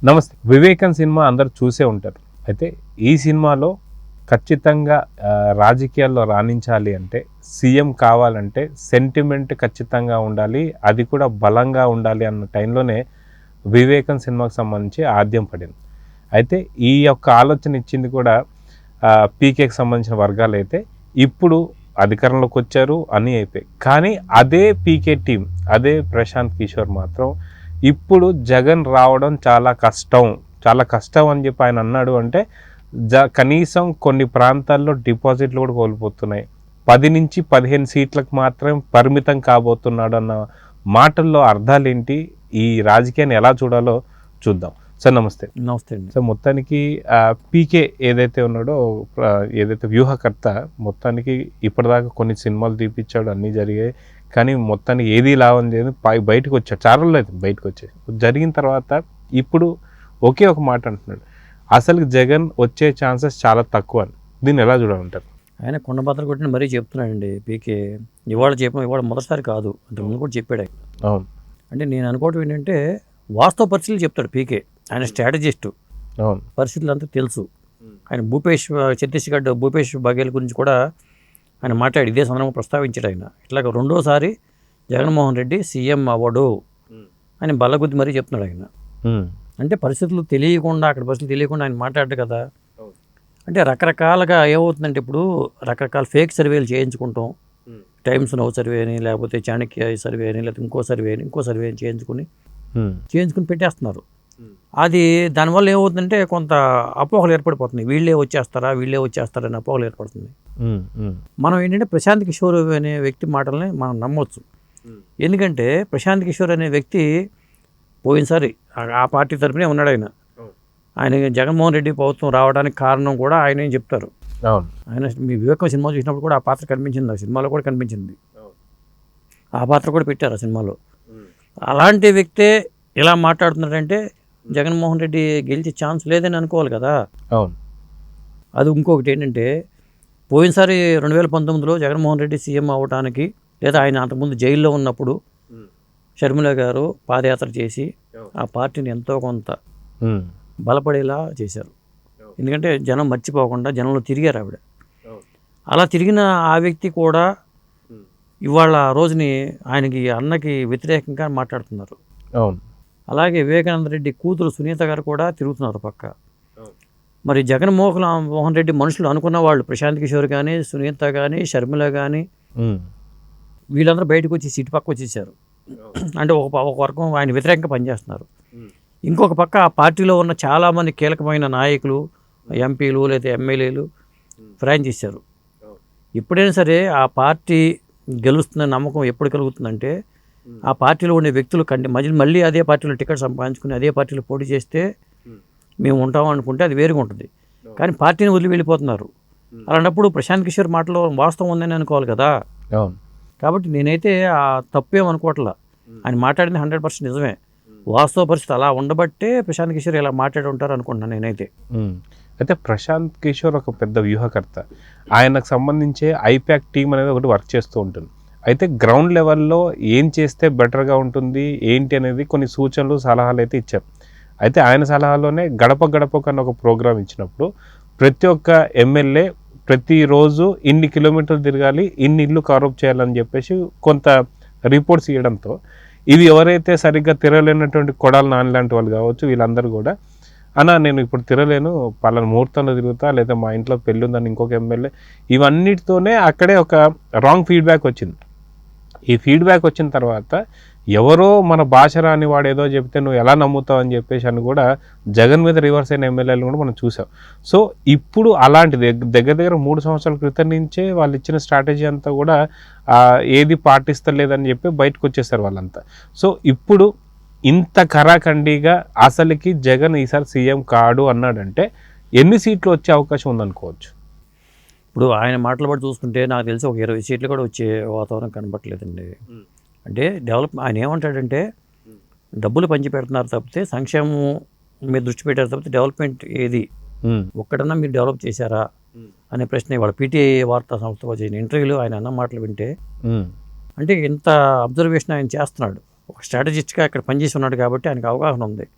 నమస్తే. వివేకం సినిమా అందరు చూసే ఉంటారు. అయితే ఈ సినిమాలో ఖచ్చితంగా రాజకీయాల్లో రాణించాలి అంటే, సీఎం కావాలంటే సెంటిమెంట్ ఖచ్చితంగా ఉండాలి, అది కూడా బలంగా ఉండాలి అన్న టైంలోనే వివేకం సినిమాకు సంబంధించి ఆద్యం పడింది. అయితే ఈ యొక్క ఆలోచన ఇచ్చింది కూడా పీకేకి సంబంధించిన వర్గాలు అయితే ఇప్పుడు అధికారంలోకి వచ్చారు, అన్నీ అయిపోయాయి. కానీ అదే పీకే టీం, అదే ప్రశాంత్ కిషోర్ మాత్రం ఇప్పుడు జగన్ రావడం చాలా కష్టం అని చెప్పి ఆయన అన్నాడు. అంటే కనీసం కొన్ని ప్రాంతాల్లో డిపాజిట్లు కూడా కోల్పోతున్నాయి, 10 నుంచి 15 సీట్లకు మాత్రం పరిమితం కాబోతున్నాడు అన్న మాటల్లో అర్థాలు ఏంటి, ఈ రాజకీయాన్ని ఎలా చూడాలో చూద్దాం. సార్ నమస్తే. నమస్తే అండి. సార్ మొత్తానికి పీకే ఏదైతే ఉన్నాడో, ఏదైతే వ్యూహకర్త, మొత్తానికి ఇప్పటిదాకా కొన్ని సినిమాలు తీపిచ్చాడు, అన్నీ జరిగాయి. కానీ మొత్తానికి ఏదీ లాభం లేదు, బయటకు వచ్చాడు, చాలా లేదు బయటకు వచ్చేది. జరిగిన తర్వాత ఇప్పుడు ఒకే ఒక మాట అంటున్నాడు, అసలు జగన్ వచ్చే ఛాన్సెస్ చాలా తక్కువ అని. దీన్ని ఎలా చూడాలంటారు? ఆయన కొండబద్దలు కొట్టిన మరీ చెప్తున్నాడండి పీకే. ఇవాళ మొదటిసారి కాదు, అంటే ముందు కూడా చెప్పాడు ఆయన. అవును. అంటే నేను అనుకోవటం ఏంటంటే, వాస్తవ పరిస్థితులు చెప్తాడు పీకే. ఆయన స్ట్రాటజిస్టు. అవును. పరిస్థితులు అంతా తెలుసు. ఆయన ఛత్తీస్గఢ్ భూపేష్ బఘేల్ గురించి కూడా ఆయన మాట్లాడి ఇదే సందర్భంగా ప్రస్తావించాడు. ఆయన ఇట్లాగ రెండోసారి జగన్మోహన్ రెడ్డి సీఎం అవ్వడు అని బల్లగుద్ది మరీ చెప్తున్నాడు ఆయన. అంటే పరిస్థితులు తెలియకుండా, అక్కడ పరిస్థితులు తెలియకుండా ఆయన మాట్లాడాడు కదా. అంటే రకరకాలుగా ఏమవుతుందంటే, ఇప్పుడు రకరకాల ఫేక్ సర్వేలు చేయించుకుంటాం. టైమ్స్ నౌ సర్వే అని, లేకపోతే చాణక్య సర్వే అని, లేకపోతే ఇంకో సర్వే అని చేయించుకుని పెట్టేస్తున్నారు. అది దానివల్ల ఏమవుతుందంటే కొంత అపోహలు ఏర్పడిపోతుంది. వీళ్ళే వచ్చేస్తారని అపోహలు ఏర్పడుతుంది. మనం ఏంటంటే ప్రశాంత్ కిషోర్ అనే వ్యక్తి మాటల్ని మనం నమ్మొచ్చు. ఎందుకంటే ప్రశాంత్ కిషోర్ అనే వ్యక్తి పోయినసారి ఆ పార్టీ తరపునే ఉన్నాడు. ఆయన జగన్మోహన్ రెడ్డి ప్రభుత్వం రావడానికి కారణం కూడా ఆయన ఏం చెప్తారు. ఆయన మీ వివేకం సినిమా చూసినప్పుడు కూడా ఆ పాత్ర కనిపించింది, ఆ సినిమాలో కూడా కనిపించింది. ఆ పాత్ర కూడా పెట్టారు ఆ సినిమాలో. అలాంటి వ్యక్తే ఇలా మాట్లాడుతున్నాడంటే జగన్మోహన్ రెడ్డి గెలిచే ఛాన్స్ లేదని అనుకోవాలి కదా. అది ఇంకొకటి ఏంటంటే, పోయినసారి 2019లో జగన్మోహన్ రెడ్డి సీఎం అవ్వడానికి, లేదా ఆయన అంతకుముందు జైల్లో ఉన్నప్పుడు షర్మిల గారు పాదయాత్ర చేసి ఆ పార్టీని ఎంతో కొంత బలపడేలా చేశారు. ఎందుకంటే జనం మర్చిపోకుండా జనంలో తిరిగారు ఆవిడ. అలా తిరిగిన ఆ వ్యక్తి కూడా ఇవాళ రోజుని ఆయనకి అన్నకి వ్యతిరేకంగా మాట్లాడుతున్నారు. అలాగే వివేకానంద రెడ్డి కూతురు సునీత గారు కూడా తిరుగుతున్నారు పక్క. మరి జగన్మోహన్ రెడ్డి మనుషులు అనుకున్న వాళ్ళు, ప్రశాంత్ కిషోర్ కానీ, సునీత కానీ, షర్మిల కానీ, వీళ్ళందరూ బయటకు వచ్చి సీటు పక్క వచ్చేసారు. అంటే ఒక వర్గం ఆయన వ్యతిరేకంగా పనిచేస్తున్నారు. ఇంకొక పక్క ఆ పార్టీలో ఉన్న చాలామంది కీలకమైన నాయకులు, ఎంపీలు లేదా ఎమ్మెల్యేలు ఫ్రాంచ్ చేశారు. ఎప్పుడైనా సరే ఆ పార్టీ గెలుస్తున్న నమ్మకం ఎప్పుడు కలుగుతుందంటే, ఆ పార్టీలో ఉండే వ్యక్తులు మళ్ళీ అదే పార్టీలో టికెట్ సంపాదించుకుని అదే పార్టీలో పోటీ చేస్తే మేము ఉంటాం అనుకుంటే అది వేరుగా ఉంటుంది. కానీ పార్టీని వదిలి వెళ్ళిపోతున్నారు. అలాంటప్పుడు ప్రశాంత్ కిషోర్ మాటలో వాస్తవం ఉందని అనుకోవాలి కదా. కాబట్టి నేనైతే ఆ తప్పేమనుకోవట్లా. ఆయన మాట్లాడింది 100% నిజమే. వాస్తవ పరిస్థితి అలా ఉండబట్టే ప్రశాంత్ కిషోర్ ఇలా మాట్లాడి ఉంటారు అనుకుంటున్నాను నేనైతే. అయితే ప్రశాంత్ కిషోర్ ఒక పెద్ద వ్యూహకర్త. ఆయనకు సంబంధించే ఐపాక్ టీం అనేది ఒకటి వర్క్ చేస్తూ ఉంటుంది. అయితే గ్రౌండ్ లెవెల్లో ఏం చేస్తే బెటర్గా ఉంటుంది ఏంటి అనేది కొన్ని సూచనలు, సలహాలు అయితే ఇచ్చారు. అయితే ఆయన సలహాలోనే గడప కన్నా ఒక ప్రోగ్రాం ఇచ్చినప్పుడు ప్రతి ఒక్క ఎమ్మెల్యే ప్రతిరోజు ఇన్ని కిలోమీటర్లు తిరగాలి, ఇన్ని ఇల్లు కవరప్ చేయాలని చెప్పేసి కొంత రిపోర్ట్స్ ఇవ్వడంతో, ఇవి ఎవరైతే సరిగ్గా తిరగలేనటువంటి కొడాలి నాని లాంటి వాళ్ళు కావచ్చు, వీళ్ళందరూ కూడా అన్నా నేను ఇప్పుడు తిరగలేను, పలానా ముహూర్తంలో తిరుగుతా, లేదా మా ఇంట్లో పెళ్ళి ఉందని ఇంకొక ఎమ్మెల్యే, ఇవన్నిటితోనే అక్కడే ఒక రాంగ్ ఫీడ్బ్యాక్ వచ్చింది. ఈ ఫీడ్బ్యాక్ వచ్చిన తర్వాత ఎవరో మన భాష రాని వాడు ఏదో చెప్తే నువ్వు ఎలా నమ్ముతావు అని చెప్పేసి అని కూడా జగన్ మీద రివర్స్ అయిన ఎమ్మెల్యేలు కూడా మనం చూసాం. సో ఇప్పుడు అలాంటి దగ్గర 3 సంవత్సరాల క్రితం నుంచే వాళ్ళు ఇచ్చిన స్ట్రాటజీ అంతా కూడా ఏది పాటిస్తలేదని చెప్పి బయటకు వచ్చేసారు వాళ్ళంతా. సో ఇప్పుడు ఇంత కరాఖండిగా అసలుకి జగన్ ఈసారి సీఎం కాడు అన్నాడంటే ఎన్ని సీట్లు వచ్చే అవకాశం ఉందనుకోవచ్చు? ఇప్పుడు ఆయన మాటలు బట్టి చూసుకుంటే నాకు తెలిసి ఒక 20 సీట్లు కూడా వచ్చే వాతావరణం కనబట్టలేదండి. అంటే ఆయన ఏమంటాడంటే, డబ్బులు పంచి పెడుతున్నారు తప్పితే సంక్షేమం మీద దృష్టి పెట్టారు తప్పితే డెవలప్మెంట్ ఏది ఒక్కడన్నా మీరు డెవలప్ చేశారా అనే ప్రశ్న ఇవాళ పీటీఐ వార్తా సంస్థ చేసిన ఇంటర్వ్యూలో ఆయన అన్న మాటలు వింటే, అంటే ఇంత అబ్జర్వేషన్ ఆయన చేస్తున్నాడు. ఒక స్ట్రాటజిస్ట్గా ఇక్కడ పనిచేసి ఉన్నాడు కాబట్టి ఆయనకు అవగాహన ఉంది.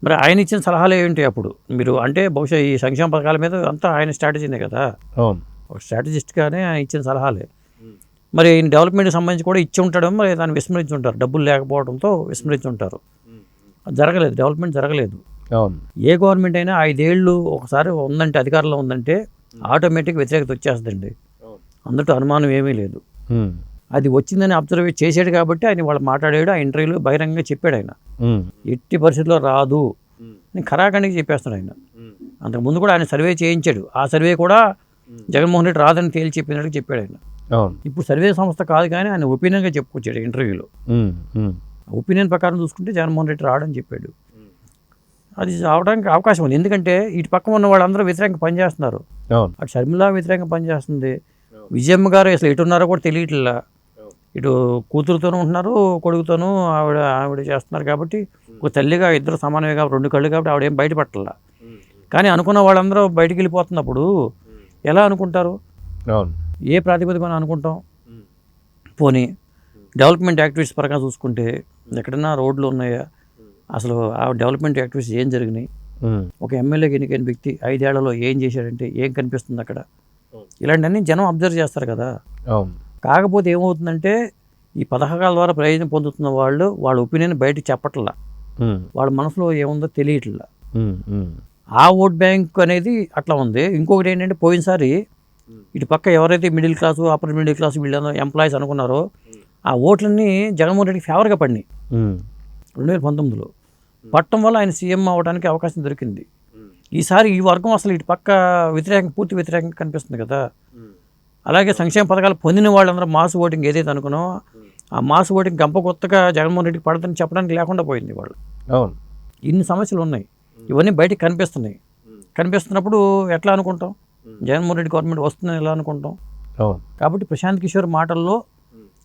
మరి ఆయన ఇచ్చిన సలహాలు ఏంటి అప్పుడు మీరు అంటే బహుశా ఈ సంక్షేమ పథకాల మీద అంతా ఆయన స్ట్రాటజీనే కదా, అవును. ఒక స్ట్రాటజిస్ట్గానే ఆయన ఇచ్చిన సలహాలే. మరి ఈయన డెవలప్మెంట్కి సంబంధించి కూడా ఇచ్చి ఉంటాడు, మరి దాన్ని విస్మరించి ఉంటారు, డబ్బులు లేకపోవడంతో విస్మరించి ఉంటారు. జరగలేదు, డెవలప్మెంట్ జరగలేదు. అవును. ఏ గవర్నమెంట్ అయినా 5 ఏళ్ళు ఒకసారి ఉందంటే, అధికారంలో ఉందంటే ఆటోమేటిక్ వ్యతిరేకత వచ్చేస్తుందండి, అందులో అనుమానం ఏమీ లేదు. అది వచ్చిందని అబ్జర్వ్ చేసాడు కాబట్టి ఆయన వాళ్ళు మాట్లాడాడు, ఆ ఇంటర్వ్యూలో బహిరంగంగా చెప్పాడు ఆయన, ఎట్టి పరిస్థితుల్లో రాదు అని ఖరాఖండిగా చెప్పేస్తాడు ఆయన. అంతకుముందు కూడా ఆయన సర్వే చేయించాడు, ఆ సర్వే కూడా జగన్మోహన్ రెడ్డి రాదని తేల్చి చెప్పినట్టు చెప్పాడు ఆయన. ఇప్పుడు సర్వే సంస్థ కాదు కానీ ఆయన ఒపీనియన్గా చెప్పుకొచ్చాడు ఇంటర్వ్యూలో. ఒపీనియన్ ప్రకారం చూసుకుంటే జగన్మోహన్ రెడ్డి రాడని చెప్పాడు. అది అవడానికి అవకాశం ఉంది, ఎందుకంటే ఇటు పక్క ఉన్న వాళ్ళందరూ వ్యతిరేకంగా పనిచేస్తున్నారు. అటు షర్మిల వ్యతిరేకంగా పనిచేస్తుంది, విజయమ్మ గారు అసలు ఎటు ఉన్నారో కూడా తెలియట్లా, ఇటు కూతురుతోనూ ఉంటున్నారు, కొడుకుతోనూ ఆవిడ చేస్తున్నారు. కాబట్టి ఒక తల్లిగా ఇద్దరు సమానమే కాబట్టి 2 కళ్ళు కాబట్టి ఆవిడ ఏం బయటపట్టాల. కానీ అనుకున్న వాళ్ళందరూ బయటికి వెళ్ళిపోతున్నప్పుడు ఎలా అనుకుంటారు, ఏ ప్రాతిపదికన అనుకుంటాం? పోనీ డెవలప్మెంట్ యాక్టివిటీస్ పరంగా చూసుకుంటే ఎక్కడన్నా రోడ్లు ఉన్నాయా, అసలు ఆ డెవలప్మెంట్ యాక్టివిటీస్ ఏం జరిగినాయి, ఒక ఎమ్మెల్యేకి ఎన్నికైన వ్యక్తి 5 ఏళ్లలో ఏం చేశాడంటే ఏం కనిపిస్తుంది అక్కడ, ఇలాంటివన్నీ జనం అబ్జర్వ్ చేస్తారు కదా. కాకపోతే ఏమవుతుందంటే ఈ పథకాల ద్వారా ప్రయోజనం పొందుతున్న వాళ్ళ ఒపీనియన్ బయటకు చెప్పట్లా, వాళ్ళ మనసులో ఏముందో తెలియట్లా. ఆ ఓట్ బ్యాంక్ అనేది అట్లా ఉంది. ఇంకొకటి ఏంటంటే పోయినసారి ఇటు పక్క ఎవరైతే middle class, upper middle class వీళ్ళందరూ ఎంప్లాయీస్ అనుకున్నారో ఆ ఓట్లన్నీ జగన్మోహన్ రెడ్డికి ఫేవర్గా పడినాయి 2019లో. పట్టడం వల్ల ఆయన సీఎం అవ్వడానికి అవకాశం దొరికింది. ఈసారి ఈ వర్గం అసలు ఇటు పక్క పూర్తి వ్యతిరేకంగా కనిపిస్తుంది కదా. అలాగే సంక్షేమ పథకాలు పొందిన వాళ్ళందరూ మాస్ ఓటింగ్ ఏదైతే అనుకున్నామో ఆ మాస్ ఓటింగ్ గంప కొత్తగా జగన్మోహన్ రెడ్డికి పడదని చెప్పడానికి లేకుండా పోయింది వాళ్ళు. ఇన్ని సమస్యలు ఉన్నాయి, ఇవన్నీ బయటికి కనిపిస్తున్నాయి. కనిపిస్తున్నప్పుడు ఎట్లా అనుకుంటాం జగన్మోహన్ రెడ్డి గవర్నమెంట్ వస్తుందని ఎలా అనుకుంటాం? కాబట్టి ప్రశాంత్ కిషోర్ మాటల్లో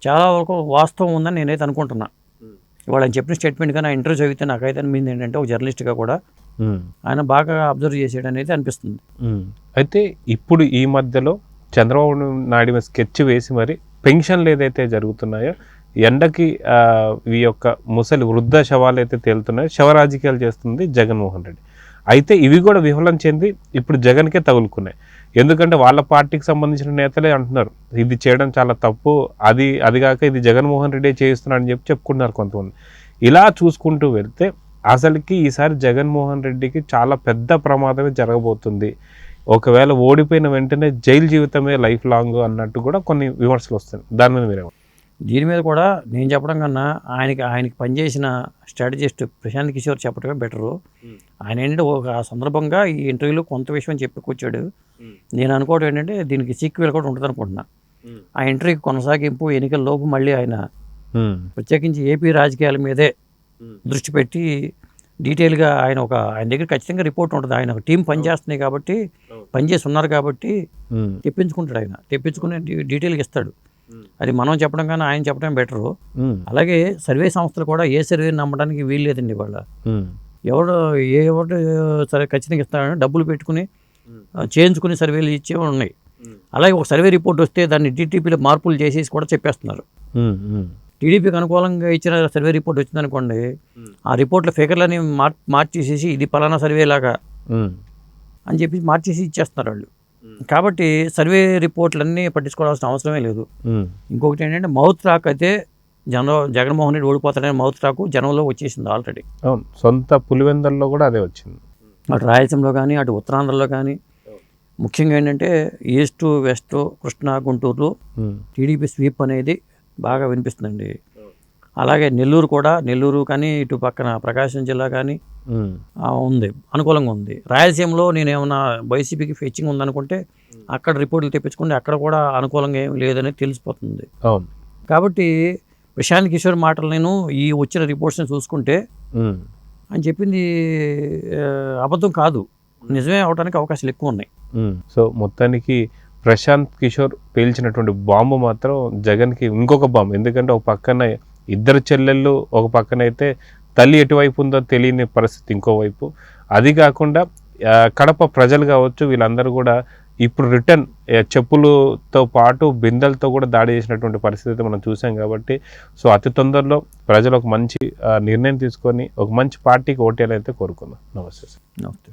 చాలా వరకు వాస్తవం ఉందని నేనైతే అనుకుంటున్నా. ఇవాళ ఆయన చెప్పిన స్టేట్మెంట్ కానీ ఆ ఇంటర్వ్యూ చదివితే నాకైతే అనిపించింది ఏంటంటే ఒక జర్నలిస్ట్గా కూడా ఆయన బాగా అబ్జర్వ్ చేసాడు అనేది అనిపిస్తుంది. అయితే ఇప్పుడు ఈ మధ్యలో చంద్రబాబు నాయుడు మీద స్కెచ్ వేసి మరి పెన్షన్లు ఏదైతే జరుగుతున్నాయో, ఎండకి ఈ యొక్క ముసలి వృద్ధ శవాలు అయితే తేలుతున్నాయో శవ రాజకీయాలు చేస్తుంది జగన్మోహన్ రెడ్డి. అయితే ఇవి కూడా విఫలం చెంది ఇప్పుడు జగన్కే తగులుకున్నాయి. ఎందుకంటే వాళ్ళ పార్టీకి సంబంధించిన నేతలే అంటున్నారు ఇది చేయడం చాలా తప్పు, అది కాక ఇది జగన్మోహన్ రెడ్డి చేయిస్తున్నాడని చెప్పుకుంటున్నారు కొంతమంది. ఇలా చూసుకుంటూ వెళ్తే అసలుకి ఈసారి జగన్మోహన్ రెడ్డికి చాలా పెద్ద ప్రమాదమే జరగబోతుంది. ఒకవేళ ఓడిపోయిన వెంటనే జైలు జీవితమే లైఫ్ లాంగ్ అన్నట్టు కూడా కొన్ని విమర్శలు వస్తాయి. దాని మీద మీరేమో? దీని మీద కూడా నేను చెప్పడం కన్నా ఆయనకి పనిచేసిన స్ట్రాటజిస్ట్ ప్రశాంత్ కిషోర్ చెప్పడమే బెటరు. ఆయన ఏంటంటే ఒక సందర్భంగా ఈ ఇంటర్వ్యూలో కొంత విషయం చెప్పుకొచ్చాడు. నేను అనుకోవడం ఏంటంటే దీనికి సీక్వెల్ కూడా ఉంటుంది అనుకుంటున్నా. ఆ ఇంటర్వ్యూకి కొనసాగింపు ఎన్నికల లోపు మళ్ళీ ఆయన ప్రత్యేకించి ఏపీ రాజకీయాల మీదే దృష్టి పెట్టి డీటెయిల్గా ఆయన దగ్గర ఖచ్చితంగా రిపోర్ట్ ఉంటుంది. ఆయన ఒక టీం పనిచేస్తున్నాయి కాబట్టి పనిచేసి ఉన్నారు కాబట్టి తెప్పించుకుంటాడు. ఆయన తెప్పించుకుని డీటెయిల్గా ఇస్తాడు. అది మనం చెప్పడం కానీ ఆయన చెప్పడం బెటరు. అలాగే సర్వే సంస్థలు కూడా ఏ సర్వేని నమ్మడానికి వీలు లేదండి. వాళ్ళ ఎవరు సరే ఖచ్చితంగా ఇస్తారని డబ్బులు పెట్టుకుని చేయించుకుని సర్వేలు ఇచ్చే ఉన్నాయి. అలాగే ఒక సర్వే రిపోర్ట్ వస్తే దాన్ని టీడీపీలో మార్పులు చేసేసి కూడా చెప్పేస్తున్నారు. టీడీపీకి అనుకూలంగా ఇచ్చిన సర్వే రిపోర్ట్ వచ్చిందనుకోండి, ఆ రిపోర్ట్లో ఫిగర్లని మార్చేసేసి ఇది పలానా సర్వే లాగా అని చెప్పి మార్చేసి ఇచ్చేస్తున్నారు వాళ్ళు. కాబట్టి సర్వే రిపోర్ట్లన్నీ పట్టించుకోవాల్సిన అవసరమే లేదు. ఇంకొకటి ఏంటంటే మౌత్ టాక్ అయితే జగన్మోహన్ రెడ్డి ఓడిపోతాడనే మౌత్ టాక్ జనంలో వచ్చేసింది ఆల్రెడీ. సొంత పులివెందల్లో కూడా అదే వచ్చింది. అటు రాయలసీమలో కానీ అటు ఉత్తరాంధ్రలో కానీ ముఖ్యంగా ఏంటంటే ఈస్ట్ వెస్ట్ కృష్ణా గుంటూరులో టీడీపీ స్వీప్ అనేది బాగా వినిపిస్తుందండి. అలాగే నెల్లూరు కానీ ఇటు పక్కన ప్రకాశం జిల్లా కానీ ఉంది, అనుకూలంగా ఉంది. రాయలసీమలో నేను ఏమన్నా వైసీపీకి ఫెచ్చింగ్ ఉందనుకుంటే అక్కడ రిపోర్ట్లు తెప్పించుకుంటే అక్కడ కూడా అనుకూలంగా ఏమి లేదనేది తెలిసిపోతుంది. కాబట్టి ప్రశాంత్ కిషోర్ మాటలు నేను ఈ వచ్చిన రిపోర్ట్స్ని చూసుకుంటే అని చెప్పింది అబద్ధం కాదు, నిజమే అవడానికి అవకాశాలు ఎక్కువ ఉన్నాయి. సో మొత్తానికి ప్రశాంత్ కిషోర్ పేల్చినటువంటి బాంబు మాత్రం జగన్కి ఇంకొక బాంబు. ఎందుకంటే ఒక పక్కన ఇద్దరు చెల్లెళ్ళు, ఒక పక్కన అయితే తల్లి ఎటువైపు ఉందో తెలియని పరిస్థితి ఇంకోవైపు. అది కాకుండా కడప ప్రజలు కావచ్చు వీళ్ళందరూ కూడా ఇప్పుడు రిటర్న్ చెప్పులతో పాటు బిందెలతో కూడా దాడి చేసినటువంటి పరిస్థితి మనం చూసాం కాబట్టి సో అతి తొందరలో ప్రజలు ఒక మంచి నిర్ణయం తీసుకొని ఒక మంచి పార్టీకి ఓటేయాలని అయితే కోరుకుందాం. నమస్తే సార్. నమస్తే.